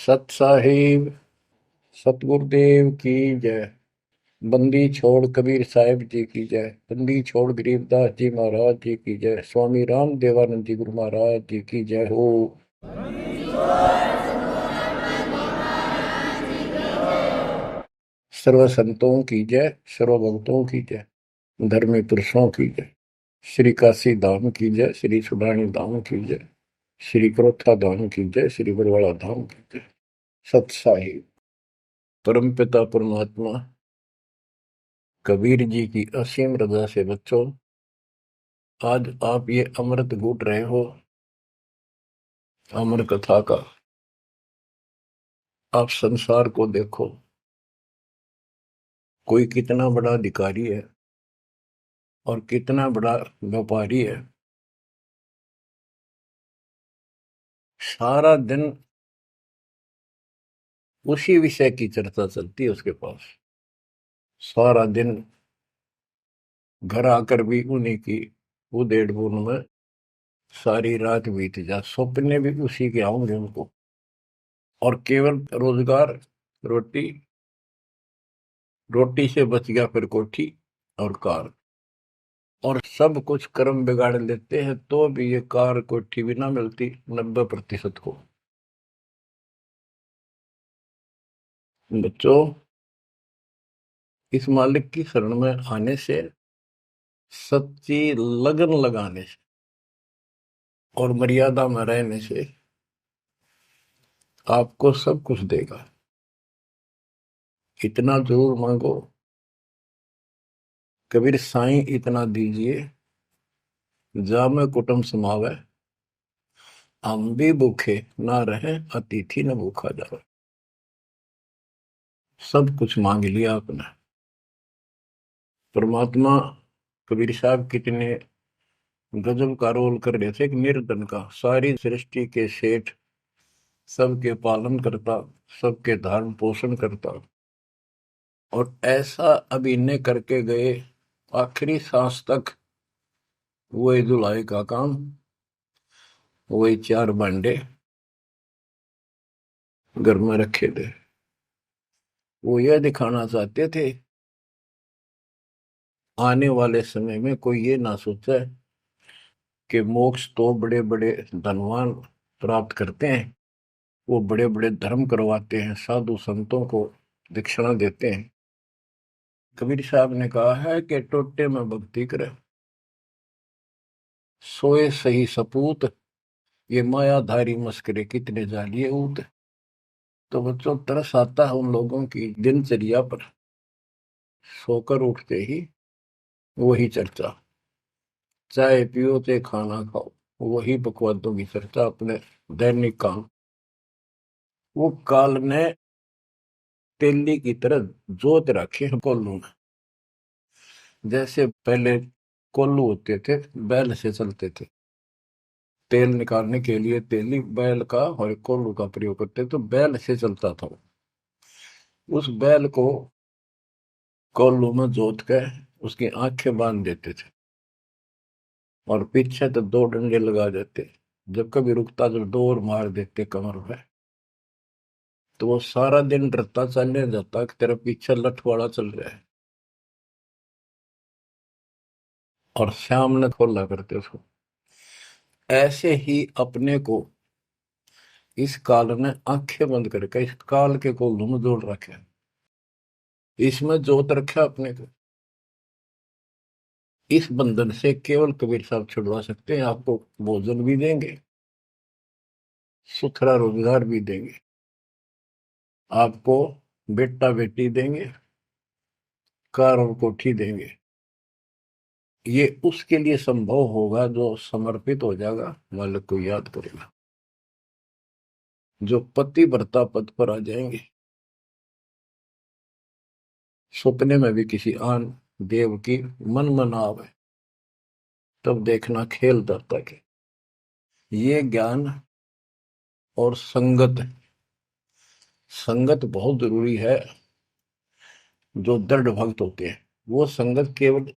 सत साहिब सतगुरुदेव की जय। बंदी छोड़ कबीर साहिब जी की जय। बंदी छोड़ गरीबदास जी महाराज जी की जय। स्वामी राम देवानंद जी गुरु महाराज जी की जय हो। सर्व संतों की जय, सर्व भक्तों की जय, धर्मी पुरुषों की जय। श्री काशी धाम की जय, श्री सुडानी धाम की जय, श्री क्रोथा धाम की जय, श्री बरवाड़ा धाम की जय। सत साहिब परमपिता परमात्मा कबीर जी की असीम रजा से बच्चों, आज आप ये अमृत घूट रहे हो अमर कथा का। आप संसार को देखो, कोई कितना बड़ा अधिकारी है और कितना बड़ा व्यापारी है। सारा दिन उसी विषय की चर्चा चलती है उसके पास। सारा दिन घर आकर भी उन्हीं की उधेड़ बुन में सारी रात बीत जा, सपने भी उसी के आऊंगे उनको। और केवल रोजगार, रोटी, रोटी से बच गया फिर कोठी और कार। और सब कुछ कर्म बिगाड़ लेते हैं तो भी ये कार कोठी भी ना मिलती 90% को। बच्चों, इस मालिक की शरण में आने से, सच्ची लगन लगाने से और मर्यादा में रहने से आपको सब कुछ देगा। इतना जरूर मांगो, कबीर साईं इतना दीजिए, जामे कुटुंब समावे, हम भी भूखे ना रहे, अतिथि न भूखा जावे। सब कुछ मांग लिया आपने। परमात्मा कबीर साहब कितने गजब का रोल कर रहे थे। एक निर्धन का, सारी सृष्टि के सेठ, सबके पालन करता, सबके धारण पोषण करता, और ऐसा अभिनय करके गए आखिरी सांस तक। वही दुलाई का काम, वही चार भांडे घर में रखे थे। वो यह दिखाना चाहते थे आने वाले समय में कोई ये ना सोचे कि मोक्ष तो बड़े बड़े धनवान प्राप्त करते हैं, वो बड़े बड़े धर्म करवाते हैं, साधु संतों को दक्षिणा देते हैं। कबीर साहब ने कहा है कि टोटे में भक्ति करे, सोए सही सपूत, ये मायाधारी मस्करे कितने जालिए ऊत। तो बच्चों, तरस आता है उन लोगों की दिनचर्या पर। सोकर उठते ही वही चर्चा, चाय पियो ते खाना खाओ, वही बकवादों की चर्चा, अपने दैनिक काम। वो काल ने तेली की तरह जोत रखे हैं कोल्लू में। जैसे पहले कोल्लू होते थे, बैल से चलते थे। तेल निकालने के लिए तेली बैल का और कोल्लू का प्रयोग करते, तो बैल से चलता था। उस बैल को कोल्लू में जोत के उसकी आंखें बांध देते थे और पीछे तो दो डंडे लगा देते। जब कभी रुकता तो दो और मार देते कमर पे। तो वो सारा दिन डरता चलने जाता कि तेरा पीछे लठवाड़ा चल रहा है, और शाम ने खोला करते उसको। ऐसे ही अपने को इस काल ने आंखें बंद करके इस काल के कोल्लू में जोड़ रखे, इसमें जोत रखा अपने को। इस बंधन से केवल कबीर साहब छुड़वा सकते हैं। आपको भोजन भी देंगे, सुथरा रोजगार भी देंगे, आपको बेटा बेटी देंगे, कार और कोठी देंगे। ये उसके लिए संभव होगा जो समर्पित हो जाएगा, मालिक को याद करेगा। जो पति व्रता पद पर आ जाएंगे, सपने में भी किसी आन देव की मन मना आवे, तब देखना खेल दत्ता के। ये ज्ञान और संगत, संगत बहुत जरूरी है। जो दृढ़ भक्त होते हैं वो संगत केवल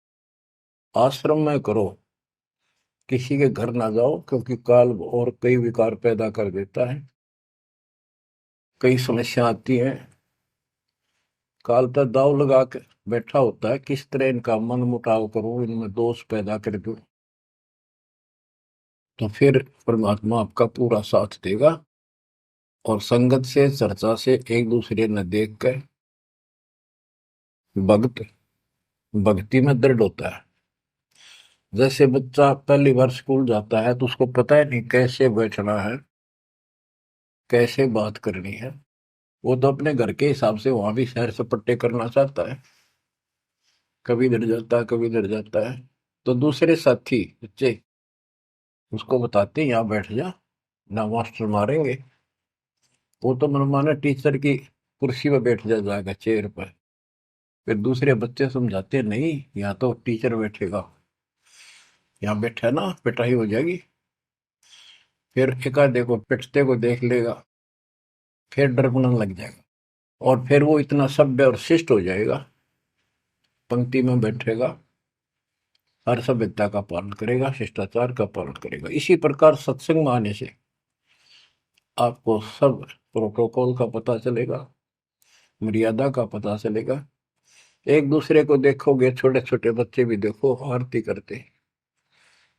आश्रम में करो, किसी के घर ना जाओ, क्योंकि काल और कई विकार पैदा कर देता है। कई समस्या आती है, काल पर दाव लगा के बैठा होता है, किस तरह इनका मन मुटाव करूं, इनमें दोष पैदा कर दूं, तो फिर परमात्मा आपका पूरा साथ देगा। और संगत से, चर्चा से, एक दूसरे न देख कर भक्त भक्ति में दृढ़ होता है। जैसे बच्चा पहली बार स्कूल जाता है तो उसको पता है नहीं कैसे बैठना है, कैसे बात करनी है। वो तो अपने घर के हिसाब से वहां भी सैर सपट्टे करना चाहता है, कभी इधर जाता है कभी इधर जाता है। तो दूसरे साथी बच्चे उसको बताते हैं यहाँ बैठ जा, ना मास्टर मारेंगे। वो तो मनमाना टीचर की कुर्सी पर बैठ जाएगा, चेयर पर। फिर दूसरे बच्चे समझाते हैं, नहीं यहाँ तो टीचर बैठेगा, यहाँ बैठा है ना पिटाई हो जाएगी। फिर एक आधे को पिटते को देख लेगा, फिर डरने लग जाएगा, और फिर वो इतना सभ्य और शिष्ट हो जाएगा, पंक्ति में बैठेगा, हर सभ्यता का पालन करेगा, शिष्टाचार का पालन करेगा। इसी प्रकार सत्संग में आने से आपको सब प्रोटोकॉल का पता चलेगा, मर्यादा का पता चलेगा। एक दूसरे को देखोगे, छोटे छोटे बच्चे भी देखो आरती करते,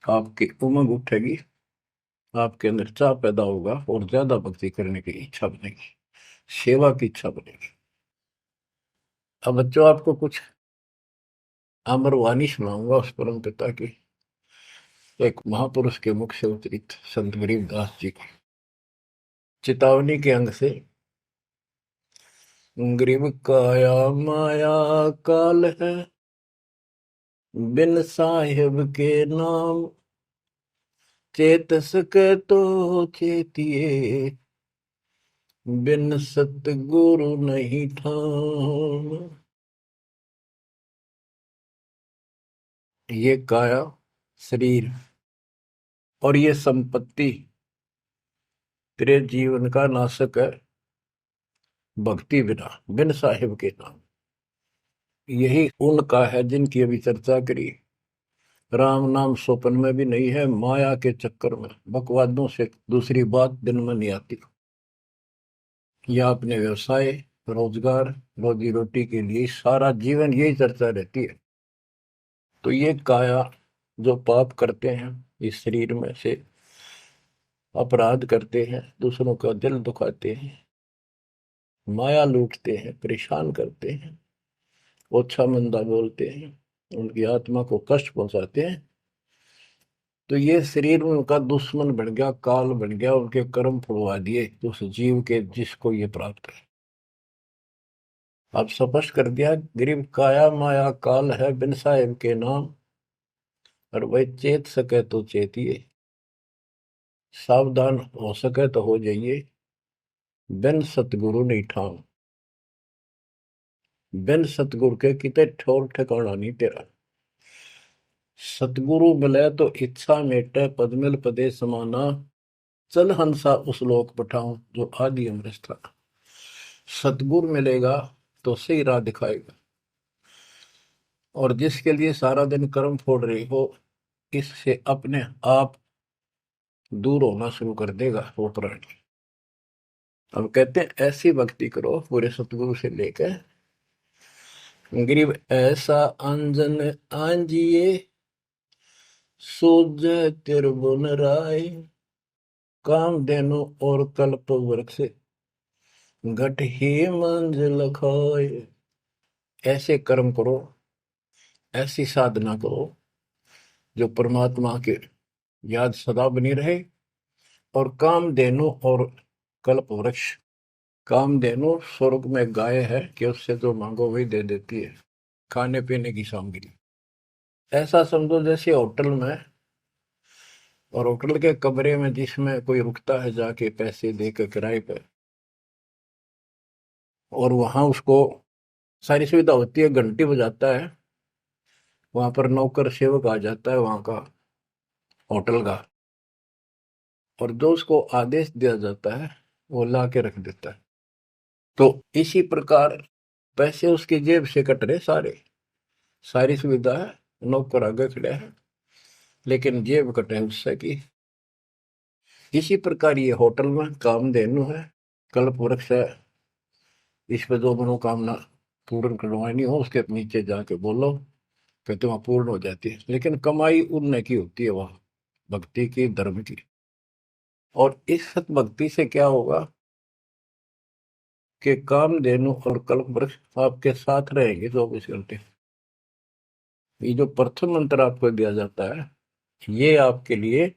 आपकी उमंग उठेगी, आपके अंदर चाह पैदा होगा और ज्यादा भक्ति करने की इच्छा बनेगी, सेवा की इच्छा बनेगी। अब बच्चों आपको कुछ अमरवाणी सुनाऊंगा उस परम पिता की, एक महापुरुष के मुख से उतरित संत गरीबदास जी की चेतावनी के अंग से। गरीब काया माया काल है, बिन साहिब के नाम, चेत सके तो चेतिए, बिन सतगुरु नहीं ठाम। ये काया शरीर और ये संपत्ति तेरे जीवन का नाशक है, भक्ति बिना, बिन साहिब के नाम। यही उनका है जिनकी अभी चर्चा करी। राम नाम स्वप्न में भी नहीं है, माया के चक्कर में बकवादों से दूसरी बात दिन में नहीं आती। या अपने व्यवसाय, रोजगार, रोजी रोटी के लिए सारा जीवन यही चर्चा रहती है। तो ये काया जो पाप करते हैं, इस शरीर में से अपराध करते हैं, दूसरों का दिल दुखाते हैं, माया लूटते हैं, परेशान करते हैं, ओछा मंदा बोलते हैं, उनकी आत्मा को कष्ट पहुंचाते हैं, तो ये शरीर उनका दुश्मन बन गया, काल बन गया, उनके कर्म फुड़वा दिए उस जीव के जिसको ये प्राप्त है। अब स्पष्ट कर दिया, गरीब काया माया काल है, बिन साहिब के नाम, और वह चेत सके तो चेतिए, सावधान हो सके तो हो जाइए, बिन सतगुरु नहीं ठाम। बिन सतगुरु के किते ठोर ठिकाना नहीं तेरा। सतगुरु मिले तो इच्छा मेटे, पदमिल पदे समाना, चल हंसा उस लोक पठाऊं जो आदि अमृत था। सतगुरु मिलेगा तो सही राह दिखाएगा, और जिसके लिए सारा दिन कर्म फोड़ रही हो, इससे अपने आप दूर होना शुरू कर देगा वो प्राणी। अब कहते हैं ऐसी भक्ति करो पूरे सतगुरु से लेकर, गरीब ऐसा अंजन आंजिए, सूझ त्रिभुवन राय, काम देनो और कल्प वृक्ष, घट ही मंजिल खाए। ऐसे कर्म करो, ऐसी साधना करो जो परमात्मा के याद सदा बनी रहे। और कामधेनु और कल्प वृक्ष, कामधेनु स्वर्ग में गाय है कि उससे जो मांगो वही दे देती है, खाने पीने की सामग्री। ऐसा समझो जैसे होटल में, और होटल के कमरे में जिसमें कोई रुकता है जाके पैसे देकर किराए पर, और वहां उसको सारी सुविधा होती है, घंटी बजाता है, वहां पर नौकर सेवक आ जाता है वहां का, होटल का, और जो उसको आदेश दिया जाता है वो ला के रख देता है। तो इसी प्रकार पैसे उसकी जेब से कट रहे सारे, सारी सुविधा है, नौकर आगे खड़े हैं, लेकिन जेब कटे उससे की। इसी प्रकार ये होटल में कामधेनु है, कल्प वृक्ष है, इस पे जो मनोकामना पूर्ण करवानी हो उसके नीचे जाके बोलो, कहते वहां पूर्ण हो जाती है। लेकिन कमाई उनने की होती है वहां, भक्ति की, धर्म की। और इस सत भक्ति से क्या होगा कि कामधेनु और कल्प वृक्ष आपके साथ रहेंगे 24 घंटे। ये जो प्रथम मंत्र आपको दिया जाता है, ये आपके लिए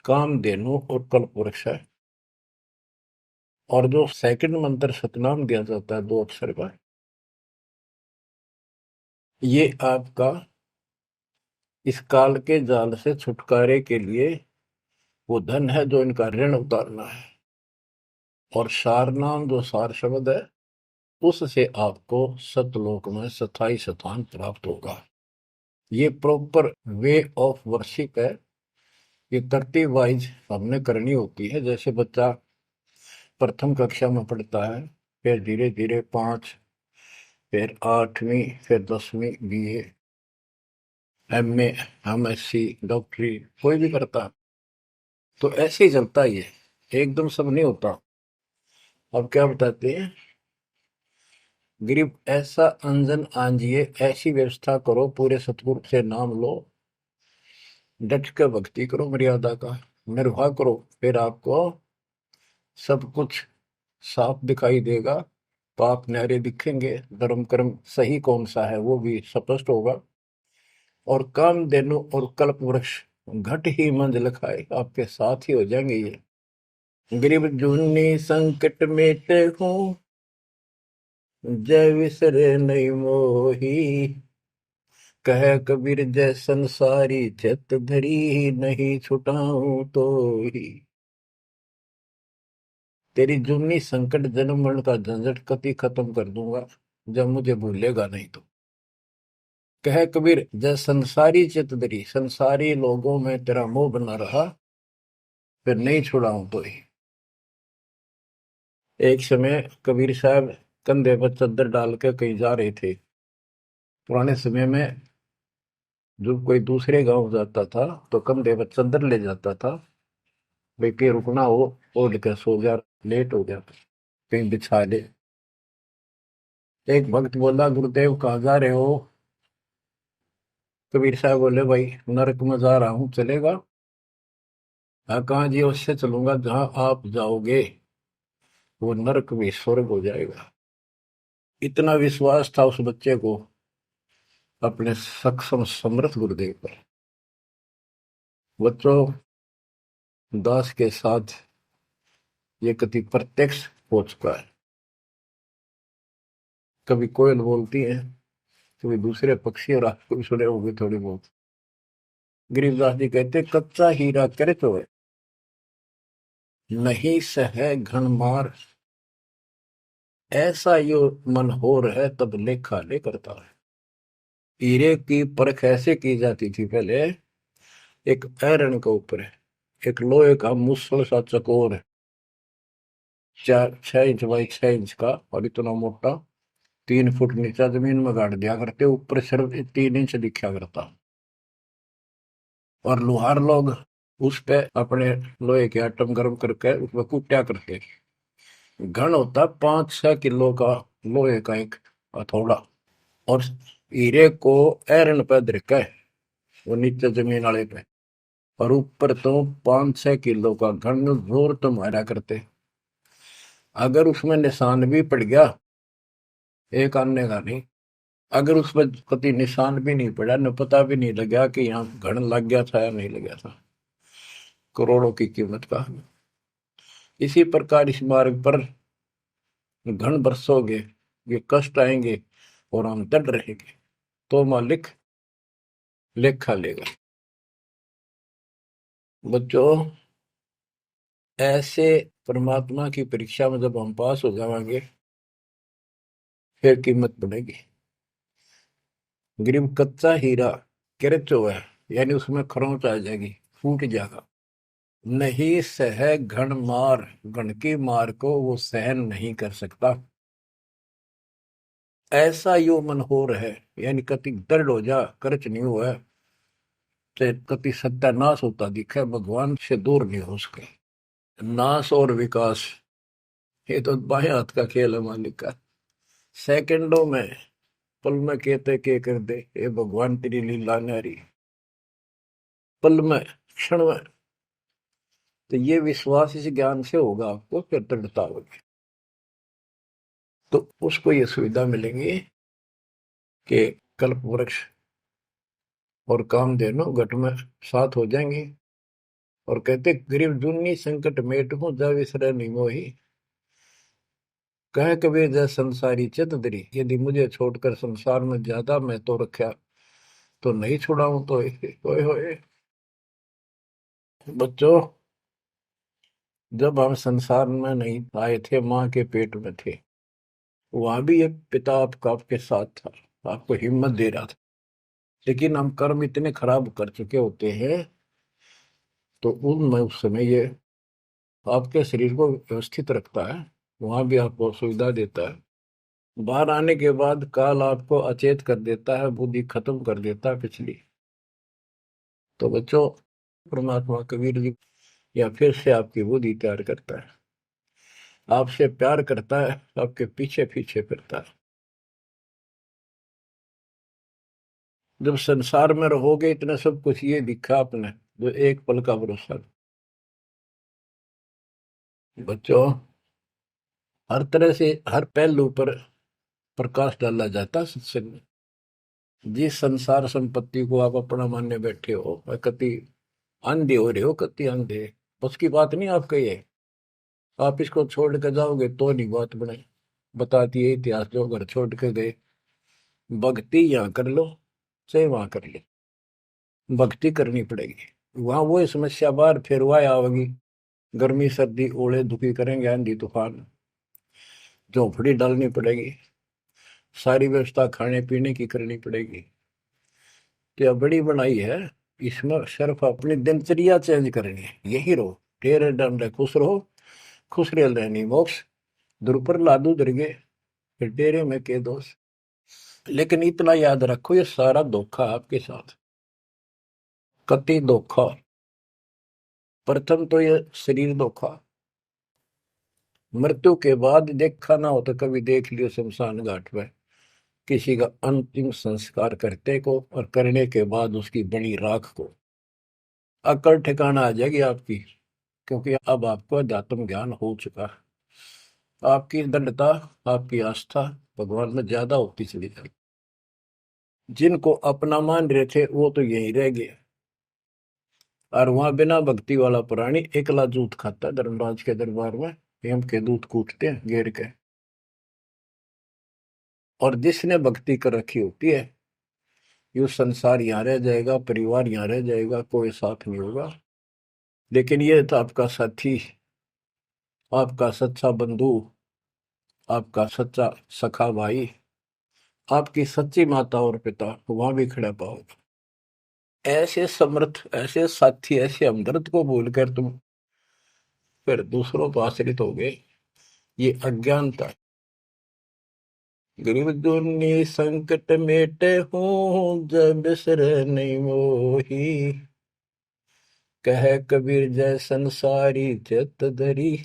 कामधेनु और कल्प वृक्ष है। और जो सेकंड मंत्र सतनाम दिया जाता है 2 अक्षर का, ये आपका इस काल के जाल से छुटकारे के लिए वो धन है जो इनका ऋण उतारना है। और सारनाम जो सार शब्द है, उससे आपको सतलोक में स्थायी स्थान प्राप्त होगा। ये प्रॉपर वे ऑफ वर्शिप है। ये तरतीब वाइज हमने करनी होती है। जैसे बच्चा प्रथम कक्षा में पढ़ता है, फिर धीरे धीरे 5, फिर 8वीं, फिर 10वीं, BA, MA, MSc, डॉक्टरी, कोई भी करता है तो ऐसे ही चलता ही है, एकदम सब नहीं होता। अब क्या बताते हैं, गरीब ऐसा अंजन आंजिए, ऐसी व्यवस्था करो, पूरे सतगुरु से नाम लो, डट के भक्ति करो, मर्यादा का निर्वाह करो, फिर आपको सब कुछ साफ दिखाई देगा। पाप न्यारे दिखेंगे, धर्म कर्म सही कौन सा है वो भी स्पष्ट होगा। और कामधेनु और कल्प वृक्ष घट ही मंजिल खाए, आपके साथ ही हो जाएंगे ये। गरीब जूनी संकट मेटे हूँ, जय विसरे नहीं मोही, कह कबीर जय संसारी, चित धरी नहीं छुटाऊं तो ही। तेरी जूनी संकट जन्म मरण का झंझट कति खत्म कर दूंगा, जब मुझे भूलेगा नहीं तो। कह कबीर जय संसारी चित धरी, संसारी लोगों में तेरा मोह बना रहा, फिर नहीं छुड़ाऊं तो ही। एक समय कबीर साहब कंधे पर चद्दर डाल के कहीं जा रहे थे। पुराने समय में जो कोई दूसरे गांव जाता था तो कंधे पर चद्दर ले जाता था, भाई कहीं रुकना हो, ओढ़ के सो जा, लेट हो गया कहीं बिछा ले। एक भक्त बोला, गुरुदेव कहाँ जा रहे हो? कबीर साहब बोले, भाई नरक में जा रहा हूँ, चलेगा? हाँ, कहाँ जी? उससे चलूंगा जहां आप जाओगे वो नरक भी स्वर्ग हो जाएगा। इतना विश्वास था उस बच्चे को अपने सक्षम समर्थ गुरुदेव पर। बच्चों, दास के साथ ये कति प्रत्यक्ष हो चुका है। कभी कोयल बोलती है, कभी दूसरे पक्षी, और आपको भी सुने होंगे थोड़ी बहुत। गरीबदास जी कहते, कच्चा हीरा करे तो है, नहीं सह घन मार, ऐसा यो मन होर है, तब लेखा ले करता है। हीरे की परख ऐसे की जाती थी पहले, एक आयरन के ऊपर है, एक लोहे का मुसल सा चकोर है, 6 इंच बाई 6 इंच का, और इतना मोटा, 3 फुट नीचा जमीन में गाड़ दिया करते, ऊपर सिर्फ 3 इंच दिखा करता। और लोहार लोग उस पे अपने लोहे के आइटम गर्म करके उसमें कूटा करते। घन होता 5-6 किलो का लोहे का एक हथौड़ा, और हीरे को ऐरन पे धरके वो नीचे जमीन वाले पे, और ऊपर तो 5-6 किलो का घन जोर तो मारा करते। अगर उसमें निशान भी पड़ गया, एक आने का नहीं, अगर उसमें कभी निशान भी नहीं पड़ा, न पता भी नहीं लगा कि यहाँ घन लग गया था या नहीं लग गया था, करोड़ों की कीमत का। इसी प्रकार इस मार्ग पर घन बरसोगे, ये कष्ट आएंगे और हम डट रहेंगे, तो मालिक लेखा लेगा। बच्चों, ऐसे परमात्मा की परीक्षा में जब हम पास हो जाएंगे, फिर कीमत बढ़ेगी। गरीब कच्चा हीरा किरच है, यानी उसमें खरोंच आ जाएगी, फूट जाएगा। नहीं सह घन मार, घन की मार को वो सहन नहीं कर सकता, ऐसा यो मन हो रहे, यानी कति दर्द हो जा, करच नहीं हुआ, चाहे कति सत्यानाश होता दिखे, भगवान से दूर नहीं हो सके। नाश और विकास ये तो बाएं हाथ का खेल है मालिक का। सेकंडों में, पल में कहते के कर दे, ये भगवान तेरी लीला न्यारी। पल में, क्षण में। तो ये विश्वास इस ज्ञान से होगा आपको, फिर दृढ़ता होगी। तो उसको ये सुविधा मिलेंगी कि कल्प वृक्ष और कामधेनु घट में साथ हो जाएंगी। और कहते गरीब दुन्नी संकट मेट हूं जा विसरे नहीं मोही। कह कबीर जय संसारी चित धरी, यदि मुझे छोड़कर संसार में ज्यादा मैं तो रखा तो नहीं छुड़ाऊं तो होए होए। बच्चों, जब हम संसार में नहीं आए थे, माँ के पेट में थे, वहां भी एक पिता आपका आपके साथ था, आपको हिम्मत दे रहा था। लेकिन हम कर्म इतने खराब कर चुके होते हैं, तो उनमें उस समय ये आपके शरीर को व्यवस्थित रखता है, वहां भी आपको सुविधा देता है। बाहर आने के बाद काल आपको अचेत कर देता है, बुद्धि खत्म कर देता है पिछली। तो बच्चों, परमात्मा कबीर जी या फिर से आपकी बुद्धि तैयार करता है, आपसे प्यार करता है, आपके पीछे पीछे फिरता है। जब संसार में रहोगे, इतना सब कुछ ये दिखा आपने, जो एक पल का भरोसा। बच्चों, हर तरह से हर पहलू पर प्रकाश डाला जाता है सत्संग में। जिस संसार संपत्ति को आप अपना मानने बैठे हो, वह कति अंधे हो रहे हो, कति अंधे। उसकी बात नहीं आपका ये, आप इसको छोड़ कर जाओगे तो नहीं बात बने। बताती है इतिहास, जो घर छोड़ के गए, भक्ति यहाँ कर लो चाहे वहां कर लो, भक्ति करनी पड़ेगी। वहां वो समस्या बार फिर वह आवेगी, गर्मी सर्दी ओले दुखी करेंगे, आंधी तूफान, झोंपड़ी डालनी पड़ेगी, सारी व्यवस्था खाने पीने की करनी पड़ेगी। तो यह बड़ी बनाई है, इसमें सिर्फ अपनी दिनचर्या चेंज करनी है। यही रहो, तेरे दंड खुश रहो, खुश रह रहनी मोक्ष, द्रुपर लादू दरगे, फिर डेरे में के दोष। लेकिन इतना याद रखो, ये सारा धोखा आपके साथ, कति धोखा। प्रथम तो ये शरीर धोखा, मृत्यु के बाद देखा ना हो तो कभी देख लियो शमशान घाट में किसी का अंतिम संस्कार करते को, और करने के बाद उसकी बड़ी राख को अकल ठिकाना आ जाएगी आपकी। क्योंकि अब आपको अध्यात्म ज्ञान हो चुका है, आपकी दृढ़ता, आपकी आस्था भगवान में ज्यादा होती चली जाएगी। जिनको अपना मान रहे थे वो तो यही रह गए, और वहां बिना भक्ति वाला प्राणी एकला जूत खाता है धर्मराज के दरबार में, हेम के दूत कूटते हैं घेर के। और जिसने भक्ति कर रखी होती है, ये संसार यहाँ रह जाएगा, परिवार यहाँ रह जाएगा, कोई साथ नहीं होगा। लेकिन ये तो आपका साथी, आपका सच्चा बंधु, आपका सच्चा सखा भाई, आपकी सच्ची माता और पिता वहां भी खड़ा पाओगे। ऐसे समर्थ, ऐसे साथी, ऐसे हमदर्द को भूलकर तुम फिर दूसरों पर आश्रित हो गए, ये अज्ञानता है। गरीब दुनी संकट मेटे हूँ, जब बिसर नहीं मोही। कह कबीर जय संसारी चित धरी,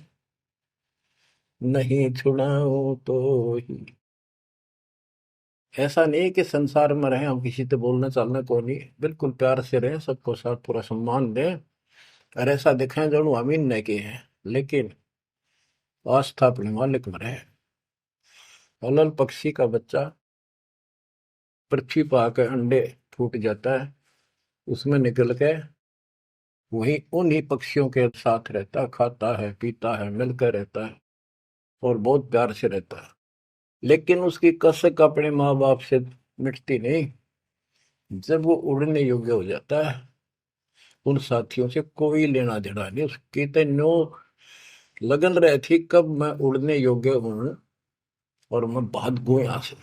नहीं छुड़ाऊं तो ही। ऐसा नहीं कि संसार में रहे हम किसी से बोलने चालने को नहीं, बिल्कुल प्यार से रहे, सबको साथ पूरा सम्मान दें, और ऐसा दिखाएं जरूर अमीन नहीं के हैं, लेकिन आस्था अपने मालिक में रहे। अलल पक्षी का बच्चा पृथ्वी पर आकर अंडे फूट जाता है, उसमें निकल के वही उन्हीं पक्षियों के साथ रहता, खाता है, पीता है, मिलकर रहता है, और बहुत प्यार से रहता है। लेकिन उसकी कसक अपने माँ बाप से मिटती नहीं। जब वो उड़ने योग्य हो जाता है, उन साथियों से कोई लेना देना नहीं, उसकी तो नो लगन रही थी कब मैं उड़ने योग्य हूं और मैं भाग गूं यहां से।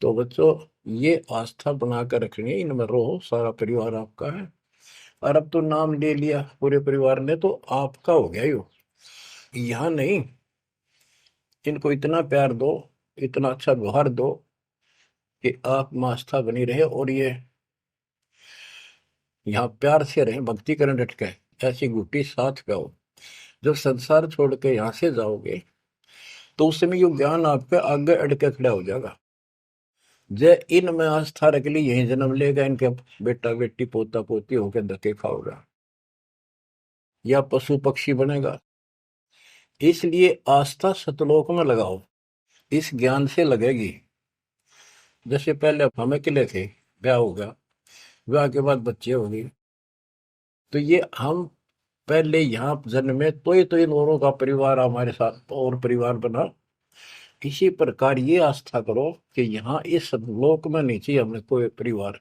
तो बच्चों, ये आस्था बनाकर रखनी है, इनमें रहो, सारा परिवार आपका है। और अब तो नाम ले लिया पूरे परिवार ने, तो आपका हो गया यो, यहाँ नहीं। इनको इतना प्यार दो, इतना अच्छा व्यवहार दो कि आप में आस्था बनी रहे, और ये यहाँ प्यार से रहे, भक्ति करें डट के, ऐसी गुटी साथ पे हो। जब संसार छोड़ के यहां से जाओगे तो उस समय ये ज्ञान आपके आगे अड़ के खड़ा हो जाएगा। जय इनमें आस्था रख ली, यही जन्म लेगा, इनके बेटा बेटी पोता पोती होकर धक्के खाओगा या पशु पक्षी बनेगा। इसलिए आस्था सतलोक में लगाओ, इस ज्ञान से लगेगी। जैसे पहले हम अकेले थे, ब्याह होगा, ब्याह के बाद बच्चे होंगे, तो ये हम पहले यहाँ जन्म में तो इन औरों का परिवार हमारे साथ और परिवार बना। इसी प्रकार ये आस्था करो कि यहाँ इस लोक में नहीं चाहिए हमें कोई परिवार,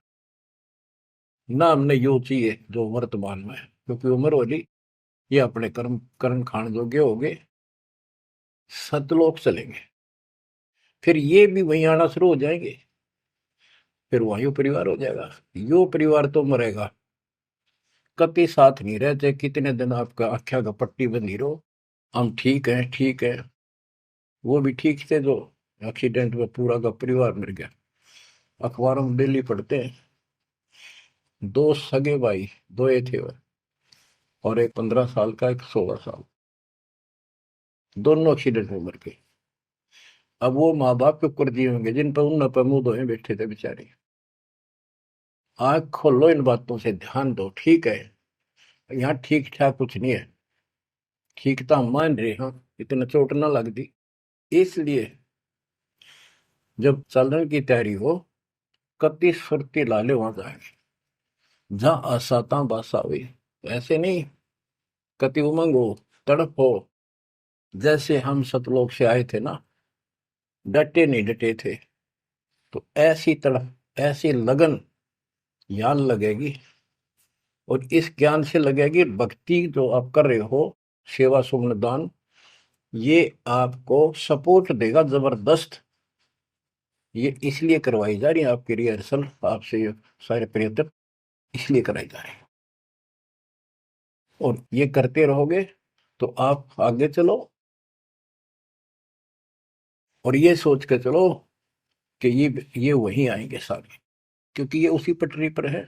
ना हमने यो चाहिए जो वर्तमान में है, क्योंकि उम्र होली ये अपने कर्म कर्म खान जोगे हो गए, सतलोक चलेंगे। फिर ये भी वहीं आना शुरू हो जाएंगे, फिर वहीं परिवार हो जाएगा। यो परिवार तो मरेगा, कभी साथ नहीं रहते, कितने दिन आपका आख्या का पट्टी बंधी रहो, हम ठीक है ठीक है। वो भी ठीक थे जो एक्सीडेंट में पूरा का परिवार मर गया। अखबारों में डेली पढ़ते हैं, दो सगे भाई, दो ये थे वह, और एक 15 साल का, एक 16 साल, दोनों एक्सीडेंट में मर गए। अब वो माँ बाप के ऊपर दिए होंगे जिन पर उन पर मुंह धोए बैठे थे बेचारे। आंख खोलो, इन बातों से ध्यान दो। ठीक है, यहाँ ठीक ठाक कुछ नहीं है, ठीक तो हम मान रहे हाँ, इतना चोट ना लग दी। इसलिए जब चलने की तैयारी हो, कति सुरती लाले वहां जाएंगे जहां आसाता बासा हुई। ऐसे नहीं, कति उमंग हो, तड़प हो। जैसे हम सतलोक से आए थे ना, डटे नहीं डटे थे, तो ऐसी तड़प ऐसी लगन यहाँ लगेगी। और इस ज्ञान से लगेगी भक्ति जो आप कर रहे हो, सेवा सुमन दान, ये आपको सपोर्ट देगा जबरदस्त। ये इसलिए करवाई जा रही है आपकी रिहर्सल, आपसे ये सारे प्रयत्न इसलिए कराए जा रहे हैं। और ये करते रहोगे तो आप आगे चलो, और ये सोच के चलो कि ये वहीं आएंगे सारे, क्योंकि ये उसी पटरी पर है।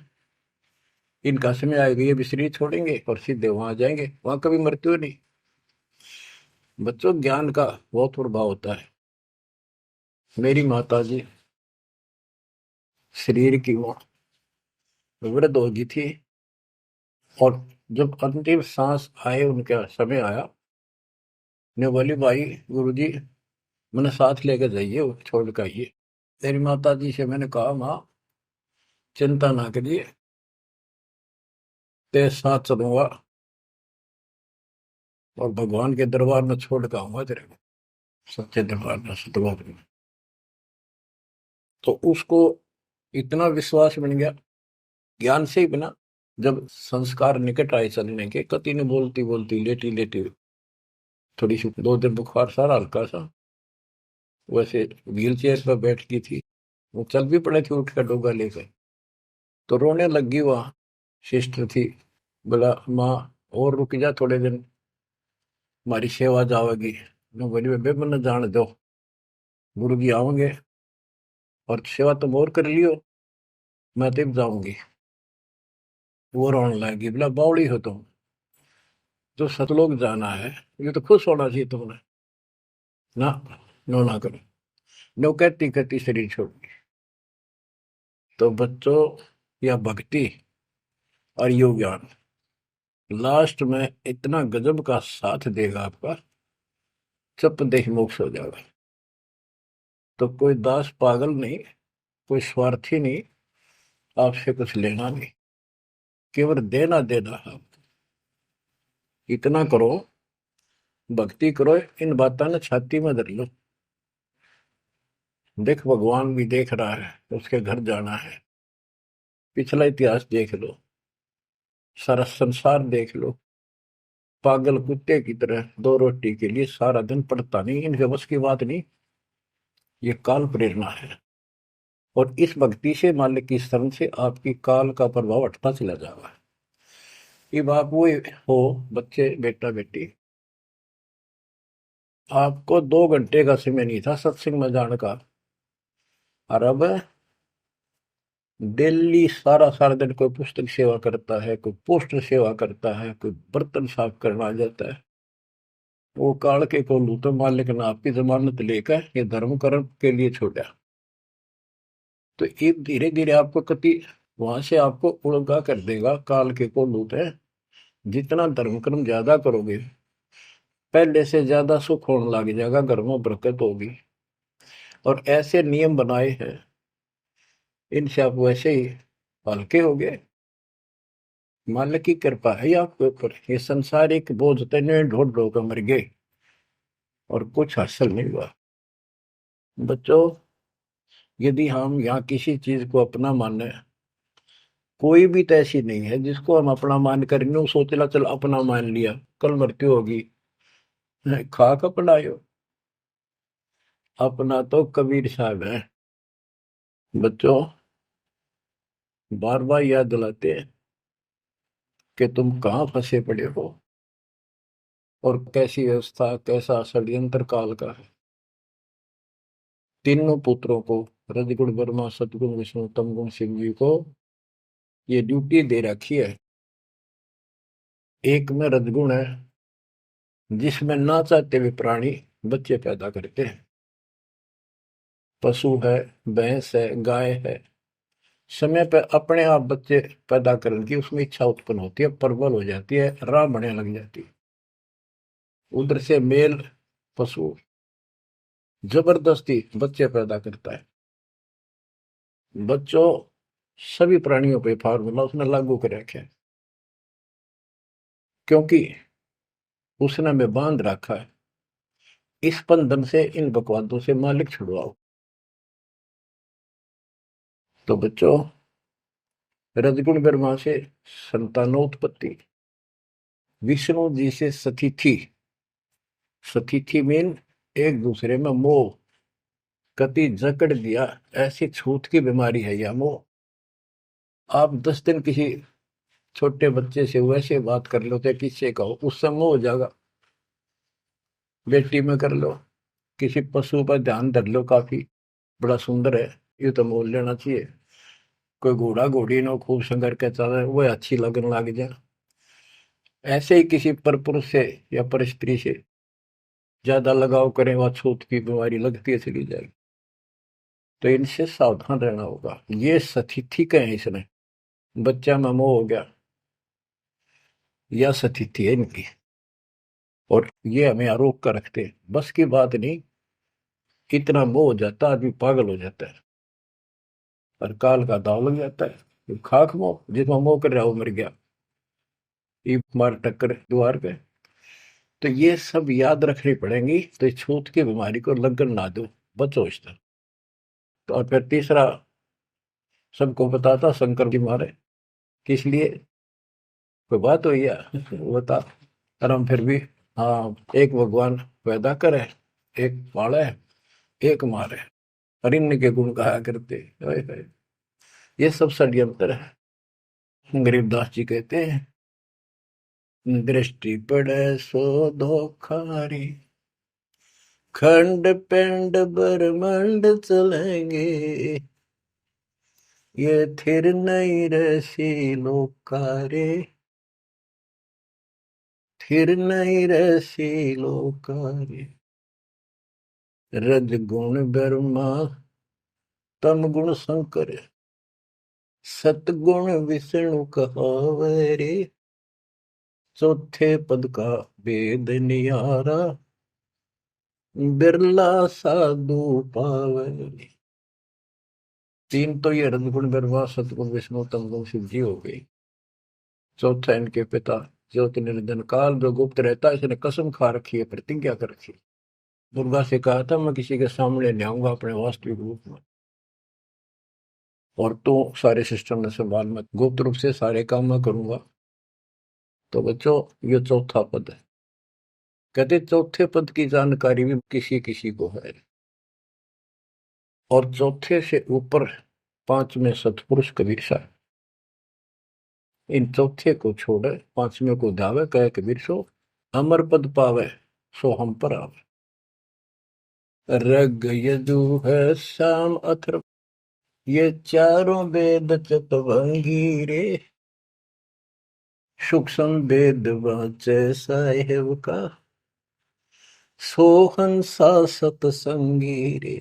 इनका समय आएगा, ये भी शरीर छोड़ेंगे और सीधे वहां जाएंगे, वहां कभी मृत्यु नहीं। बच्चों, ज्ञान का बहुत प्रभाव होता है। मेरी माता जी शरीर की वो वृद्ध हो गई थी, और जब अंतिम सांस आए, उनका समय आया, ने बोली भाई गुरु जी मैंने साथ लेकर जाइए, वो छोड़ कर आइए। मेरी माता जी से मैंने कहा, माँ चिंता ना करिए, तेरे साथ चलूंगा और भगवान के दरबार में छोड़ कर आऊंगा तेरे को, सच्चे दरबार में, सतलोक में। तो उसको इतना विश्वास बन गया ज्ञान से ही बना। जब संस्कार निकट आए चलने के, कति ने बोलती बोलती लेटी लेटी, थोड़ी सी 2 दिन बुखार सारा हल्का सा, वैसे व्हील चेयर पर बैठ की थी, वो चल भी पड़े थे उठ कर डोगा लेकर, तो रोने लगी। वहां सिस्टर थी, बोला माँ और रुक जा थोड़े दिन, हमारी सेवा जावेगी। मैं बोली बेबे मैंने जान दो, गुरु जी आओगे और सेवा तुम और कर लियो, मैं तब जाऊंगी। वो रोने लगी, बोला बावड़ी हो तुम, जो सतलोक जाना है ये तो खुश होना चाहिए तुमने, ना नो ना करो। नो कहती कहती शरीर छोड़ दी। तो बच्चों, या भक्ति और योग ज्ञान लास्ट में इतना गजब का साथ देगा आपका, चप देह मोक्ष हो जाएगा। तो कोई दास पागल नहीं, कोई स्वार्थी नहीं, आपसे कुछ लेना नहीं, केवल देना देना है। इतना करो, भक्ति करो, इन बातों ने छाती में धर लो। देख भगवान भी देख रहा है, उसके घर जाना है, पिछला इतिहास देख लो, सारा संसार देख लो। पागल कुत्ते की तरह 2 रोटी के लिए सारा दिन पड़ता नहीं, इनके बस की बात नहीं। ये काल प्रेरणा है, और इस भक्ति से मालिक की शरण से आपकी काल का प्रभाव हटता चला जाएगा। अब आप वो हो बच्चे, बेटा बेटी, आपको 2 घंटे का समय नहीं था सत्संग में जाने का, और अब डेली सारा सारा दिन कोई पुस्तक सेवा करता है, कोई पोस्टर सेवा करता है, कोई बर्तन साफ करना आ जाता है। वो काल के को लूटो, मालिक ने आपकी जमानत लेकर ये धर्म कर्म के लिए छोड़ा। तो ये धीरे धीरे आपको कति वहां से आपको उड़गा कर देगा। काल के को लूट है, जितना धर्म कर्म ज्यादा करोगे पहले से ज्यादा सुख होने लग जाएगा, घर में बरकत होगी। और ऐसे नियम बनाए हैं, इनसे आप वैसे ही हल्के हो गए। मालिक की कृपा है आपके ऊपर। ये संसारिक बोझ तने ढोड़ ढो कर मर गए और कुछ हासिल नहीं हुआ। बच्चों, यदि हम यहाँ किसी चीज को अपना माने, कोई भी तो ऐसी नहीं है जिसको हम अपना मान कर यूं सोचला चल अपना मान लिया कल मृत्यु होगी। खाक अपनायो, अपना तो कबीर साहब है। बच्चों, बार बार याद दिलाते हैं कि तुम कहाँ फंसे पड़े हो और कैसी व्यवस्था, कैसा षड्यंत्र काल का है। तीनों पुत्रों को, रजगुण ब्रह्मा, सतगुण विष्णु, तमगुण शिव जी को ये ड्यूटी दे रखी है। एक में रजगुण है, जिसमें ना चाहते हुए प्राणी बच्चे पैदा करते हैं। पशु है, भैंस है, गाय है, समय पे अपने आप बच्चे पैदा करने की उसमें इच्छा उत्पन्न होती है, प्रबल हो जाती है, राह बढ़ने लग जाती है। उधर से मेल पशु जबरदस्ती बच्चे पैदा करता है। बच्चों, सभी प्राणियों पे फार्मूला उसने लागू कर रखे हैं, क्योंकि उसने हमें बांध रखा है। इस बंधन से, इन बकवादों से मालिक छुड़वाओ। तो बच्चों, रजगुण ब्रह्मा से संतानोत्पत्ति, विष्णु जी से सतिथि। सतिथि मीन एक दूसरे में मोह, कति जकड़ दिया, ऐसी छूत की बीमारी है यह मोह। आप 10 दिन किसी छोटे बच्चे से वैसे बात कर लो तो किससे कहो, उससे मोह हो जाएगा। बेटी में कर लो, किसी पशु पर ध्यान धर लो, काफी बड़ा सुंदर है, ये तो मोल लेना चाहिए। कोई घोड़ा घोड़ी नो खूब संगर के चल रहे, वो अच्छी लगने लग जाए। ऐसे ही किसी पर पुरुष से या पर स्त्री से ज्यादा लगाव करें, वह छूत की बीमारी लगती है चली जाएगी। तो इनसे सावधान रहना होगा। ये सतिथि का है, इसने बच्चा में मोह हो गया, या सतिथि है इनकी, और ये हमें आरोप कर रखते हैं। बस की बात नहीं, कितना मोह हो जाता है, आदमी पागल हो जाता है और काल का दाव लग जाता है। ये खाक मोह, जिसमें मोह कर रहा वो मर गया, ये मार टक्कर द्वार पे। तो ये सब याद रखनी पड़ेंगी, तो इस छूत की बीमारी को लगन ना दो, बचो इससे। तो और फिर तीसरा सबको बताता शंकर की मारे, किस लिए कोई बात हुई है बता। और हम फिर भी, हाँ, एक भगवान पैदा करे, एक पाले, एक मारे, और इनके के गुण गाया करते। ओए होए, ये सब षड्यंत्र है। गरीबदास जी कहते हैं, दृष्टि पड़े सो धोखारी, खंड पिंड ब्रह्मांड चलेंगे, ये थिर नहीं रसी लोकारे, थिर नहीं रसी लोकारे। रज गुण ब्रह्मा, तम गुण शंकर, सतगुण विष्णु कहावे रे, चौथे पद का वेद नियारा, बिरला साधु पावे रे। तीन तो ये रजगुण ब्रह्मा, सतगुण विष्णु, तमगुण शिव जी हो गई। चौथा इनके पिता ज्योति निरंजन काल जो गुप्त रहता है, इसने कसम खा रखी है, प्रतिज्ञा कर रखी है। दुर्गा से कहा था, मैं किसी के सामने नहीं आऊंगा अपने वास्तविक रूप में, और तो सारे सिस्टम ने संभाल, मैं गुप्त रूप से सारे काम मैं करूंगा। तो बच्चों, ये चौथा पद है। कहते चौथे पद की जानकारी भी किसी किसी को है, और चौथे से ऊपर पांचवें सतपुरुष कबीर साहब। इन चौथे को छोड़े पांचवें को धावे, कहे कबीर सो अमर पद पावे, सो हम पर आवे। रग यजु है शाम अथर्व, ये चारों वेद चतुरंगी रे, सूक्ष्म वेद वाचे साहेब का, सोहन सा सतसंगी रे।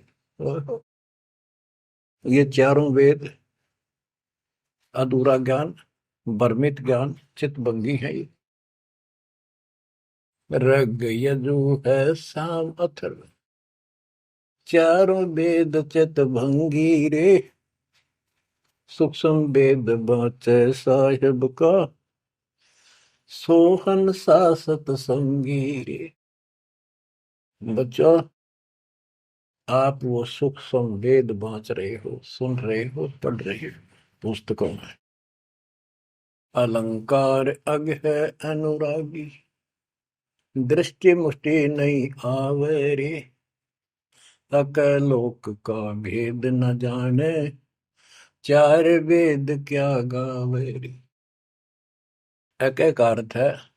ये चारों वेद, अधूरा ज्ञान, भ्रमित ज्ञान, चितभंगी है ये। रग यजु है साम अथर्व, चारों वेद चितभंगी रे। सूक्ष्म वेद बाँचे साहिब का, सोहन सा सतसंगी रे। बच्चों, आप वो सूक्ष्म वेद बाँच रहे हो, सुन रहे हो, पढ़ रहे हो पुस्तकों में। अलंकार अग है अनुरागी, दृष्टि मुष्टि नहीं आवे रे। अकलोक का भेद न जाने, चार वेद क्या गावे रे। एक अर्थ है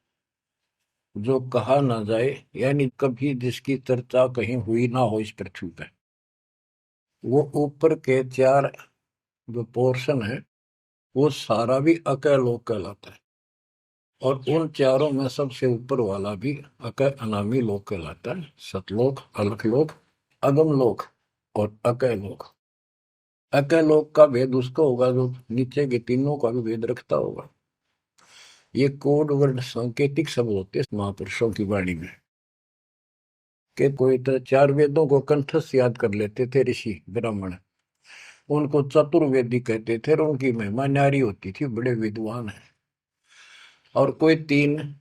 जो कहा ना जाए, यानी कभी जिसकी चर्चा कहीं हुई ना हो इस पृथ्वी पे। वो ऊपर के चार जो पोर्शन है वो सारा भी अकलोक कहलाता है। और उन चारों में सबसे ऊपर वाला भी अक अनामी लोक कहलाता है। सतलोक, अलखलोक, अगमलोक और अकलोक। अकलोक का भेद उसका होगा जो नीचे के तीनों का भी भेद रखता होगा। ये कोड वर्ड सांकेतिक शब्द होते हैं महापुरुषों की वाणी में। कि कोई तो चार वेदों को कंठस्थ याद कर लेते थे ऋषि ब्राह्मण, उनको चतुर्वेदी कहते थे और उनकी महिमा न्यारी होती थी, बड़े विद्वान है। और कोई तीन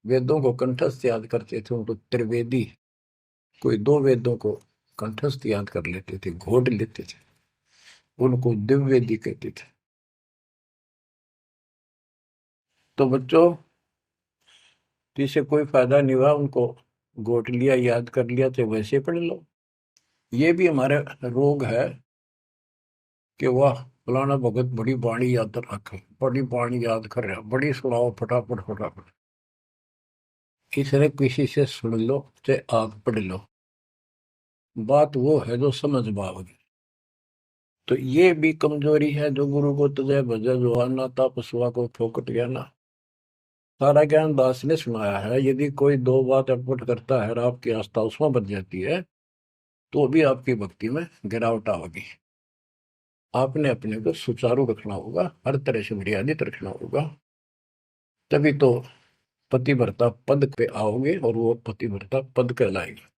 वेदों को कंठस्थ याद करते थे, उनको त्रिवेदी। कोई दो वेदों को कंठस्थ याद कर लेते थे, घोट लेते थे, उनको दिव्यवेदी कहते थे। तो बच्चों, जिसे कोई फायदा नहीं हुआ, उनको घोट लिया, याद कर लिया, तो वैसे पढ़ लो। ये भी हमारे रोग है कि वाह फलाना भगत बड़ी बाणी याद रखे, बड़ी बाणी याद कर रहा, बड़ी सुनाओ फटाफट फटाफट। इसने किसी से सुन लो चाहे आप पढ़ लो, बात वो है जो समझ पाओगे। तो ये भी कमजोरी है। जो गुरु को तुझे भजे जो आना था, पशुआ को फोकट गया ना। सारा ज्ञान दास ने सुनाया है। यदि कोई दो बात अटपट करता है और आपकी आस्था उसमें बच जाती है, तो भी आपकी भक्ति में गिरावट आओगी। आपने अपने को सुचारू रखना होगा, हर तरह से मर्यादित रखना होगा, तभी तो पतिव्रता पद पे आओगे और वो पतिव्रता पद कहलाएगा।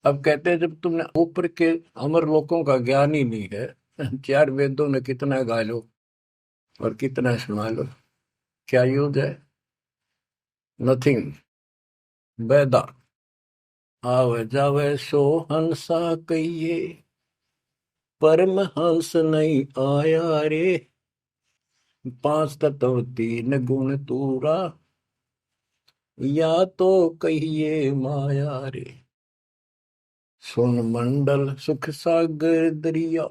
अब कहते हैं जब तुमने ऊपर के अमर लोकों का ज्ञान ही नहीं है, चार वेदों में कितना गा लो और कितना सुना लो, क्या यूज है? नथिंग। बैदा आवे जावे सो हंसा कहिए, परमहंस नहीं आया रे। पांच तत्व तीन गुण तूरा, या तो कहिए माया रे। सुन मंडल सुख सागर दरिया,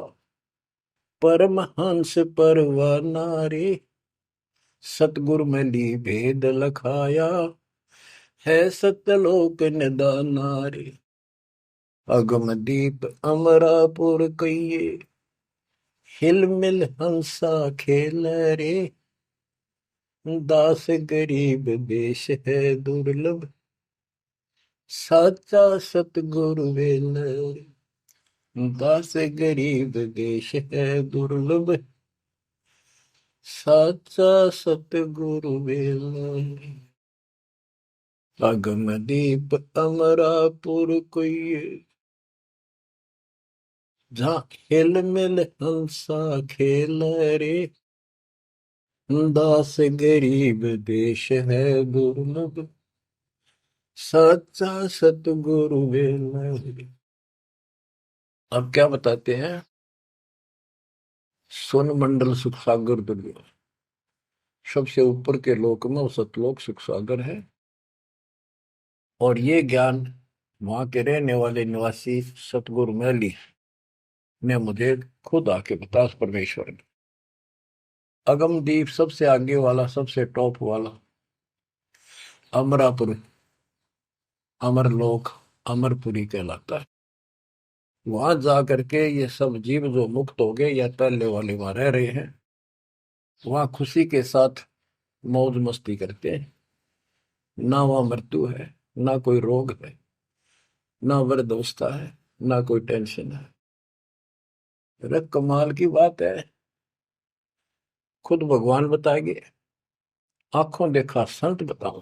परमहंस परवाना रे। सतगुरु में ली भेद लखाया, है सतलोक निदाना रे। अगम दीप अमरापुर कहिए, हिल मिल हंसा खेल रे। दास गरीब देश है दुर्लभ, साचा सतगुरु वेल रे। दास गरीब देश है दुर्लभ, साचा सतगुरु वेल रे। अगम दीप अमरापुर कोई, जहाँ हिल मिल हंसा खेल रे। दास गरीब देश है दुर्लभ, सच्चा सतगुरु वेल। अब क्या बताते हैं? सुन मंडल सुख सागर दुर्लभ, सबसे ऊपर के लोक में वो सतलोक सुख सागर है। और ये ज्ञान वहां के रहने वाले निवासी सतगुरु मैली ने मुझे खुद आके बताया, उस परमेश्वर ने। अगमदीप सबसे आगे वाला, सबसे टॉप वाला अमरापुर, अमरलोक, अमरपुरी कहलाता है। वहां जा करके ये सब जीव जो मुक्त हो गए या पहले वाले वहां रह रहे हैं, वहां खुशी के साथ मौज मस्ती करते हैं। ना वहां मृत्यु है, ना कोई रोग है, ना वृद्धावस्था है, ना कोई टेंशन है। अरे कमाल की बात है, खुद भगवान बताएंगे, आंखों देखा संत बताऊं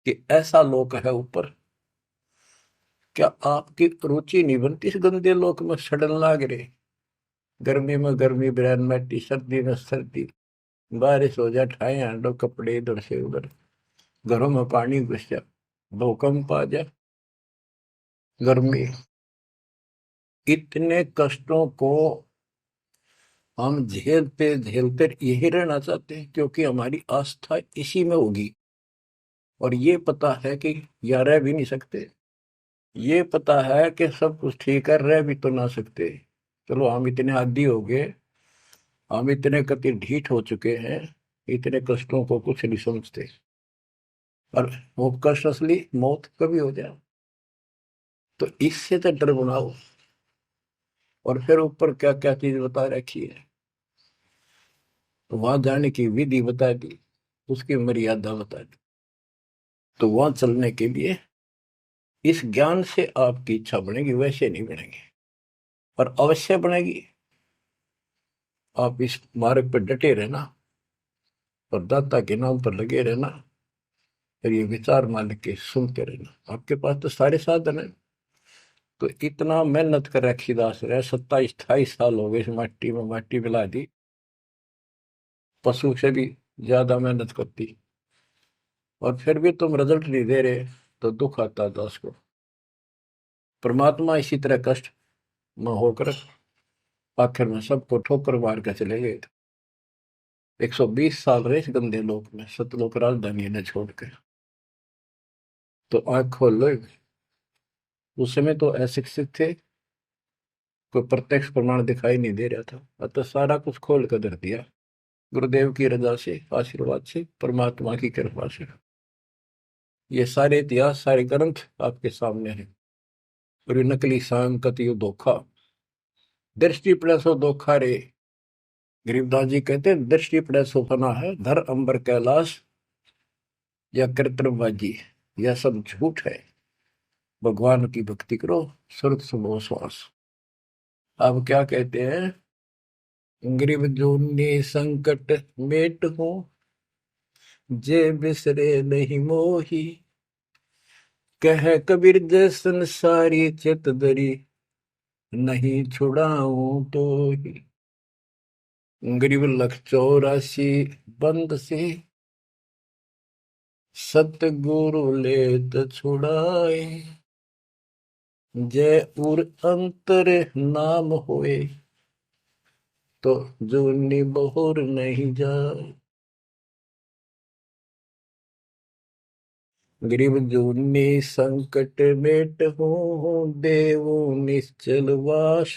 कि ऐसा लोक है ऊपर। क्या आपकी रुचि नहीं बनती इस गंदे लोक में सड़न लाग रहे? गर्मी में गर्मी ब्रैन मैटी, सर्दी में सर्दी, बारिश हो जाए ठाए हांडो कपड़े इधर से उधर, घरों में पानी घुस जाए, भूकंप आ जाए, गर्मी, इतने कष्टों को हम झेलते झेलते यही रहना चाहते हैं, क्योंकि हमारी आस्था इसी में होगी। और ये पता है कि या रह भी नहीं सकते, ये पता है कि सब कुछ ठीक है, रह भी तो ना सकते। चलो हम इतने आदी हो गए, हम इतने कति ढीठ हो चुके हैं, इतने कष्टों को कुछ नहीं समझते। और वो कष्ट असली मौत कभी हो जाए, तो इससे तो डर बनाओ। और फिर ऊपर क्या क्या चीज बता रखी है, तो वहां जाने की विधि बता दी, उसकी मर्यादा बता दी। तो वहां चलने के लिए इस ज्ञान से आपकी इच्छा बनेगी, वैसे नहीं बनेगी, और अवश्य बनेगी। आप इस मार्ग पर डटे रहना और दाता के नाम पर लगे रहना, फिर ये विचार मान के सुनते रहना। आपके पास तो सारे साधन है। तो इतना मेहनत कर रखी दास रहे, 27-28 साल हो गए इस माटी में, माटी मिला दी, पशु से भी ज्यादा मेहनत करती, और फिर भी तुम रिजल्ट नहीं दे रहे, तो दुख आता दास को। परमात्मा इसी तरह कष्ट में होकर आखिर में सबको ठोकर मार के चले गए थे। 120 साल रहे इस गंदे लोक में, सतलोक राजधानी ने छोड़कर। तो आंख खोल लो। उस समय तो अशिक्षित थे, कोई प्रत्यक्ष प्रमाण दिखाई नहीं दे रहा था, अतः सारा कुछ खोल कर धर दिया, गुरुदेव की रजा से, आशीर्वाद से, परमात्मा की कृपा से। ये सारे इतिहास, सारे ग्रंथ आपके सामने हैं। और ये नकली सांकत यो धोखा, दृष्टि पड़े सो धोखा रे। गरीबदास जी कहते हैं, दृष्टि पड़े सो फना है, धर अंबर कैलाश या कृत्रिमबाजी, यह सब झूठ है। भगवान की भक्ति करो, सुरत सुबह श्वास। अब क्या कहते हैं, गरीब जूनी संकट मेट हो, जे बिसरे नहीं मोही, कह कबीर जय संसारी चित दरी, नहीं छुड़ाऊं तो ही। गरीब लख 84 बंद से, सतगुरु लेत छुड़ाए, जय उर अंतर नाम होए, तो जूनी बहुर नहीं जाए। गरीब जूनी संकट मेट हो, देवो निश्चल वास,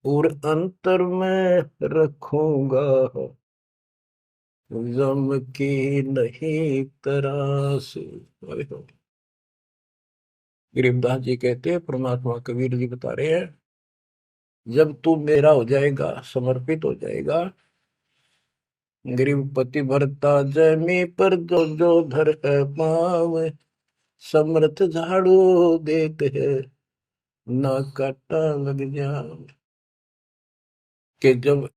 और अंतर में रखूंगा, जम की नहीं तरास। गरीबदास जी कहते हैं, परमात्मा कबीर जी बता रहे हैं, जब तू मेरा हो जाएगा, समर्पित हो जाएगा, गरीब पति भरता जमी पर जो जो धर है पाव, समर्थ झाड़ू देते हैं, ना काटा लग जाए। कि जब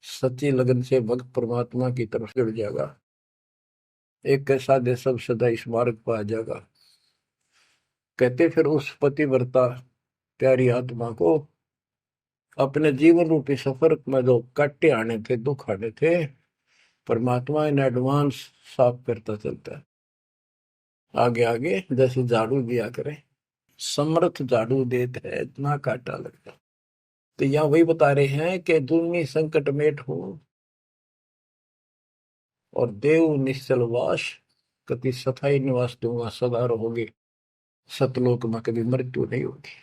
सच्ची लगन से भक्त परमात्मा की तरफ जुड़ जाएगा, एक कैसा दे सब सदा इस मार्ग पर आ जाएगा। कहते फिर उस पतिव्रता प्यारी आत्मा को अपने जीवन रूपी सफर में जो काटे आने थे, दुख आने थे, परमात्मा इन एडवांस साफ करता चलता है। आगे आगे जैसे झाड़ू दिया करे, समर्थ झाड़ू देते है, इतना काटा लगता। तो यहाँ वही बता रहे हैं कि दुनी संकट मेट हो, और देव निश्चल वास, कति सथाई निवास दूंगा, सदा रहोगे सतलोक में, कभी मृत्यु नहीं होगी।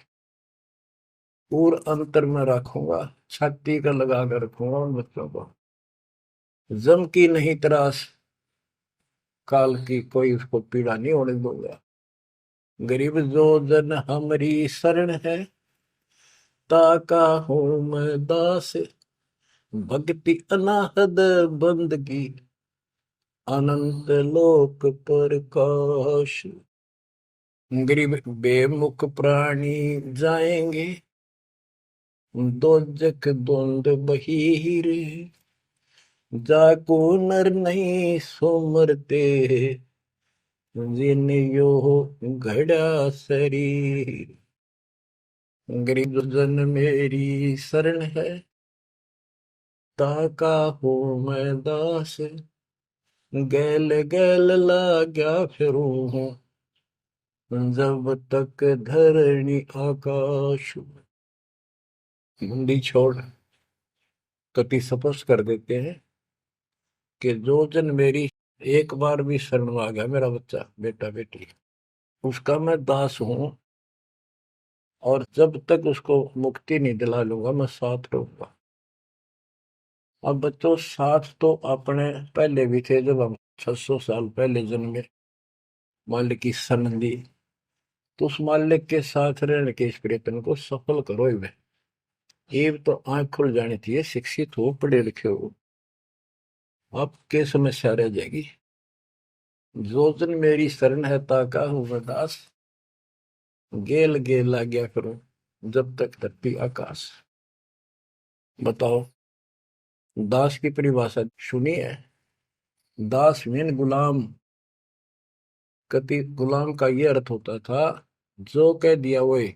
और अंतर में रखूंगा, छाती का लगा कर रखूंगा उन बच्चों को, जम की नहीं त्रास, काल की कोई उसको पीड़ा नहीं होने दूंगा। गरीब जो जन हमारी शरण है, ताका हूं मैं दास, भक्ति अनाहद बंदगी, अनंत लोक प्रकाश। गरीब बेमुख प्राणी जाएंगे दोजख द्वंद बहीर, जाको नर नहीं सोमरते, जिन यो घड़ा शरीर। गरीब जन मेरी शरण है, ताका हो मैं दास, गैल गैल लाग्या फिरूं हूँ, जब तक धरणी आकाश। हिंदी छोड़ कति स्पष्ट कर देते हैं कि जो जन मेरी एक बार भी शरण में आ गया, मेरा बच्चा बेटा बेटी, उसका मैं दास हूं, और जब तक उसको मुक्ति नहीं दिला लूंगा मैं साथ रहूंगा। अब बच्चों साथ तो अपने पहले भी थे, जब हम 600 साल पहले जन्मे, मालिक की शरण ली, तो उस मालिक के साथ रहने के इस प्रयत्न को सफल करो ही में। ये तो आंख खुल जानी चाहिए, शिक्षित हो पढ़े लिखे हो, आपके समस्या रह जाएगी। जो जन मेरी शरण है ताका हूं मैं दास, गेल गेल ला गया करूं, जब तक धरती आकाश। बताओ, दास की परिभाषा सुनी है? दास मीन गुलाम। कति गुलाम का ये अर्थ होता था, जो कह दिया वही,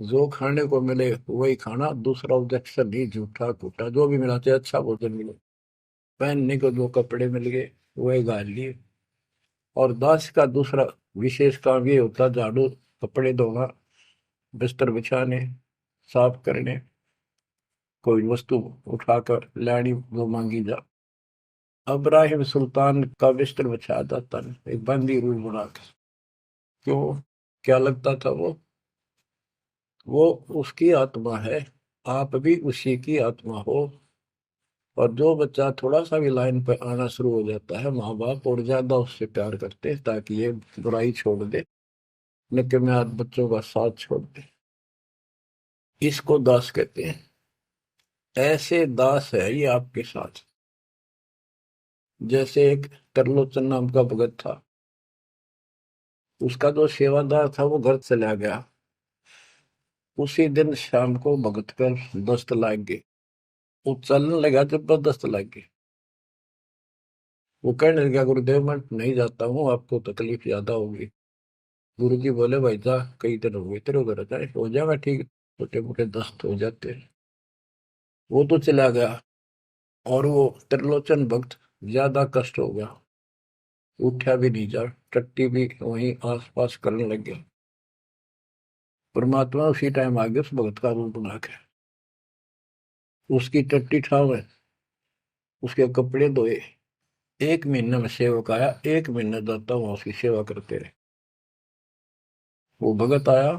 जो खाने को मिले वही खाना, दूसरा ऑब्जेक्शन नहीं, झूठा फूटा जो भी मिला, चाहे अच्छा भोजन मिले, पहनने को जो कपड़े मिल गए वही गाल लिए। और दास का दूसरा विशेष काम ये होता, झाड़ू कपड़े धोना, बिस्तर बिछाने, साफ करने, कोई वस्तु उठाकर लानी जो मांगी जा। अब्राहिम सुल्तान का बिस्तर बिछाया जाता है एक बंदी रूल बनाकर। क्यों? क्या लगता था वो उसकी आत्मा है, आप भी उसी की आत्मा हो। और जो बच्चा थोड़ा सा भी लाइन पर आना शुरू हो जाता है, माँ बाप और ज्यादा उससे प्यार करते हैं ताकि ये बुराई छोड़ दे, नित्य में आज बच्चों का साथ छोड़ दे। इसको दास कहते हैं। ऐसे दास है ये आपके साथ। जैसे एक तरलोचन नाम का भगत था, उसका जो सेवादार था वो घर चला गया। उसी दिन शाम को भगत कर दस्त लाग गई, वो चलने लगा, जबरदस्त लग गई। वो कहने लगा, गुरुदेव मैं नहीं जाता हूँ, आपको तकलीफ ज्यादा होगी। गुरु जी बोले, भाई जा, कई दिन हो गए तेरे घर जाए, हो जाएगा ठीक, छोटे मोटे दस्त हो जाते हैं। वो तो चला गया, और वो त्रिलोचन भक्त ज्यादा कष्ट हो गया, उठा भी नहीं जा, टट्टी भी वहीं आस पास करने लग गया। परमात्मा उसी टाइम आ गया उस भगत का रूप बना के, उसकी टट्टी ठावे, उसके कपड़े धोए। 1 महीने में सेवक आया, 1 महीने जाता वहां उसकी सेवा करते रहे। वो भगत आया,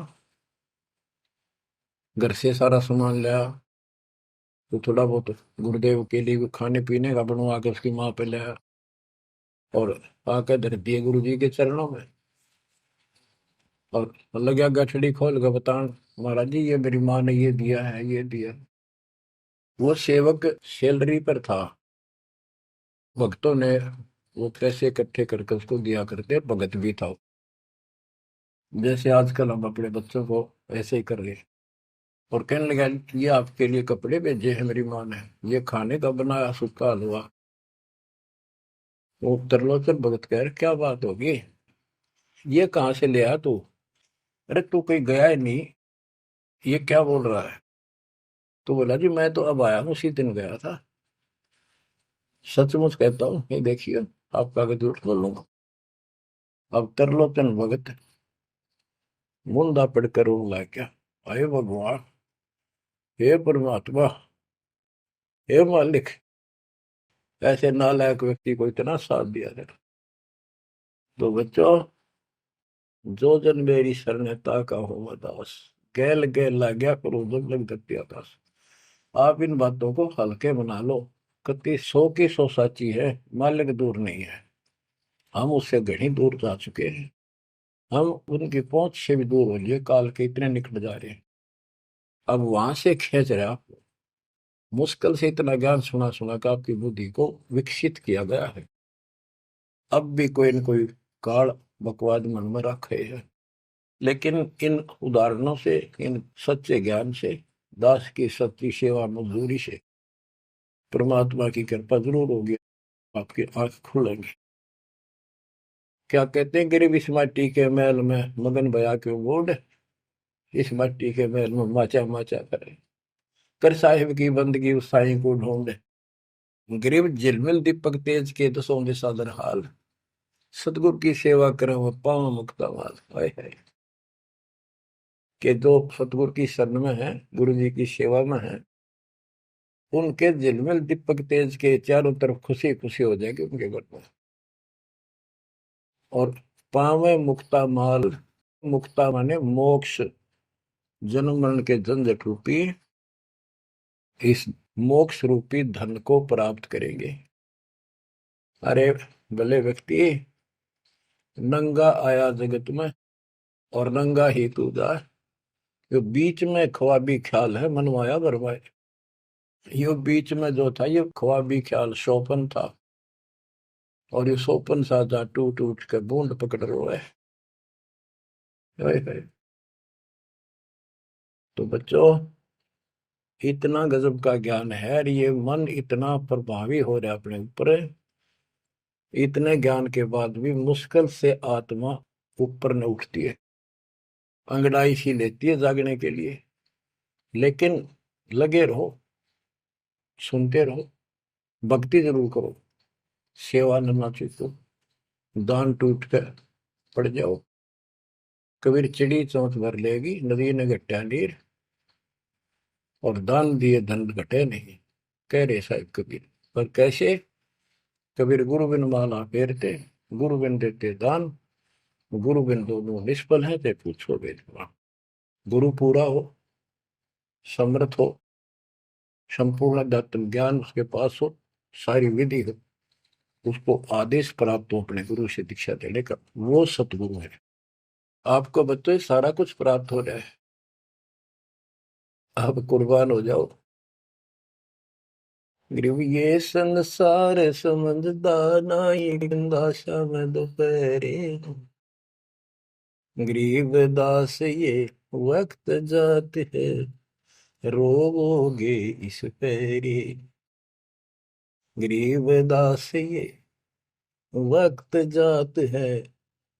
घर से सारा सामान लाया, तो थोड़ा बहुत गुरुदेव के लिए खाने पीने का बनवा के उसकी माँ पे लाया, और आकर धर दिए गुरु जी के चरणों में। और लगा गठड़ी खोल के बतान, महाराज जी ये मेरी माँ ने ये दिया है, ये दिया। वो सेवक सैलरी पर था, भक्तों ने वो पैसे इकट्ठे करके उसको दिया करते, भगत भी था। जैसे आजकल हम अपने बच्चों को ऐसे ही कर रहे हैं। और कहने लगा, ये आपके लिए कपड़े भेजे हैं मेरी माँ ने, ये खाने का बनाया सूखा हलवा। वो त्रिलोचन भगत कह रहे, क्या बात होगी, ये कहाँ से ले आया तू? अरे तू कहीं गया ही नहीं, ये क्या बोल रहा है? तो बोला, जी मैं तो अब आया हूँ, उसी दिन गया था। सचमुच कहता हूँ, ये देखिए, आपका आगे झूठ बोलूंगा। अब त्रिलोचन भगत मुंदा पड़कर रोने लग गया, अरे भगवान, हे परमात्मा, हे मालिक, ऐसे नालायक व्यक्ति को इतना साथ दिया जाए। तो बच्चों, जो जन मेरी शरणता का हो दास, गैल गैल ला गया करो जब लग धरती आकाश। आप इन बातों को हल्के बना लो, कति 100 की 100 साची है, मालिक दूर नहीं है, हम उससे घनी दूर जा चुके हैं, हम उनकी पहुंच से भी दूर हो लिए, काल के इतने निकट जा रहे हैं। अब वहां से खींच रहे आप, मुश्किल से इतना ज्ञान सुना सुना कर आपकी बुद्धि को विकसित किया गया है। अब भी कोई न कोई काल बकवाद मन में रखे है। लेकिन इन उदाहरणों से, इन सच्चे ज्ञान से, दास की सच्ची सेवा मजदूरी से परमात्मा की कृपा जरूर होगी, आपकी आंख खुलेंगी। क्या कहते हैं, गिरिव इस माटी के महल में मगन बया के बोर्ड, इस मिट्टी के महल में माचा माचा करे, कर साहिब की बंदगी उस साईं को ढूंढे। गिरिव झिलमिल दीपक तेज के दसों दिशा दर हाल, सतगुरु की सेवा करें वो पाँव मुक्ता माल। हाय हाय, के जो सतगुरु की शरण में है, गुरु जी की सेवा में है, उनके झिलमिल दीपक तेज के चारों तरफ खुशी खुशी हो जाएगी उनके घर में। और पावे मुक्ता माल, मुक्ता माने मोक्ष, जन्म मरण के झंझट रूपी इस मोक्ष रूपी धन को प्राप्त करेंगे। अरे भले व्यक्ति, नंगा आया जगत में और नंगा ही तू जा, यो बीच में ख्वाबी ख्याल है मनवाया बरवाए। यो बीच में जो था ये ख्वाबी ख्याल शोपन था, और ये शोपन साजा टूट टूट के बूंद पकड़ रोए। तो बच्चों, इतना गजब का ज्ञान है और ये मन इतना प्रभावी हो रहा है अपने ऊपर, इतने ज्ञान के बाद भी मुश्किल से आत्मा ऊपर न उठती है, अंगड़ाई सी लेती है जागने के लिए। लेकिन लगे रहो, सुनते रहो, भक्ति जरूर करो, सेवा न ना चूको, दान टूट कर पड़ जाओ। कबीर चिड़ी चौंच भर लेगी, नदी ने घटा नीर, और दान दिए धन घटे नहीं, कह रहे साहब कबीर। पर कैसे? कबीर गुरु बिन माला फेरते, गुरु बिन देते दान, गुरु बिन दोनों निष्फल है, ते पूछो वेदवान। गुरु पूरा हो, समर्थ हो, संपूर्ण अध्यात्म ज्ञान उसके पास हो, सारी विधि हो, उसको आदेश प्राप्त हो अपने गुरु से दीक्षा देने का, वो सतगुरु है। आपको बच्चों सारा कुछ प्राप्त हो जाए, आप कुर्बान हो जाओ। गुरु ये संसार समझदा नहीं, दासा में दोपहरे, गरीब दास ये वक्त जात है, रोवोगे इस पैरी। गरीब दास ये वक्त जात है,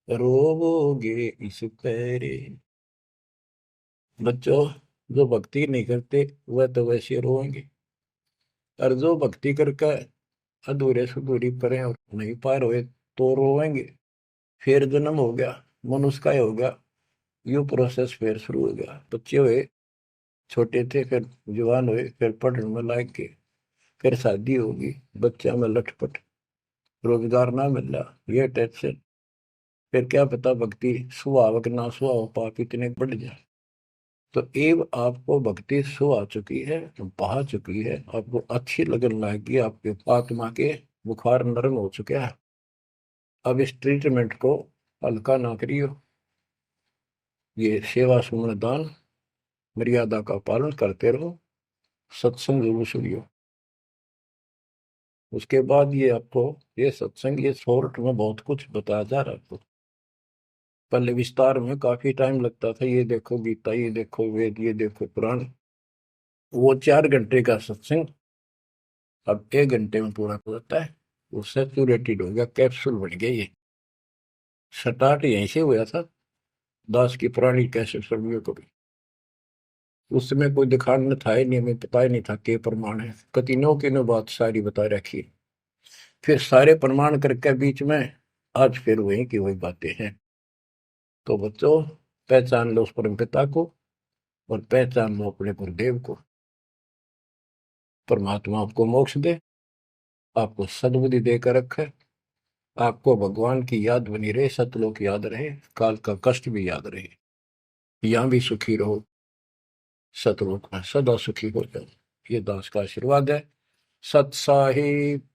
रोवोगे इस पैरी। बच्चों, जो भक्ति नहीं करते वह तो वैसे रोएंगे, और जो भक्ति करके अधूरे सुधूरी परे और नहीं पार हुए तो रोएंगे। फिर जन्म हो गया, मनुष्य का ही हो गया, यू प्रोसेस फिर शुरू हो गया। बच्चे हुए, छोटे थे, फिर जवान हुए, फिर पढ़ने में लायक के, फिर शादी होगी, बच्चा में लटपट, रोजगार ना मिल रहा, ये टेंशन, फिर क्या पता भक्ति सुहावक ना सुहाव पाप इतने बढ़ जाए। तो एव आपको भक्ति सो आ चुकी है, बहा चुकी है, आपको अच्छी लगन लगी, आपके आत्मा के बुखार नरम हो चुके हैं। अब इस ट्रीटमेंट को हल्का ना करियो, ये सेवा सुमन दान मर्यादा का पालन करते रहो, सत्संग जरूर सुनियो। उसके बाद ये आपको ये सत्संग, ये शॉर्ट में बहुत कुछ बताया जा रहा है आपको। पहले विस्तार में काफी टाइम लगता था, ये देखो गीता, ये देखो वेद, ये देखो पुराण, वो 4 घंटे का सत्संग अब 1 घंटे में पूरा हो जाता है। वो सैचुरेटेड हो गया, कैप्सूल बन गया। ये स्टार्ट यहीं से हुआ था, दास की पुरानी कैसेट सर्वियों को भी। उस समय कोई दिखाने था ही नहीं, हमें पता ही नहीं था के प्रमाण है, कतिनों की नो बात सारी बता रखी। फिर सारे प्रमाण करके बीच में आज फिर वही की वही बातें हैं। तो बच्चों, पहचान लो उस परम पिता को, और पहचान लो अपने गुरुदेव को। परमात्मा आपको मोक्ष दे, आपको सद्बुद्धि देकर रखे, आपको भगवान की याद बनी रहे, सतलोक याद रहे, काल का कष्ट भी याद रहे, यहां भी सुखी रहो, सतलोक में सदा सुखी हो जाओ। ये दास का आशीर्वाद है। सत साहिब।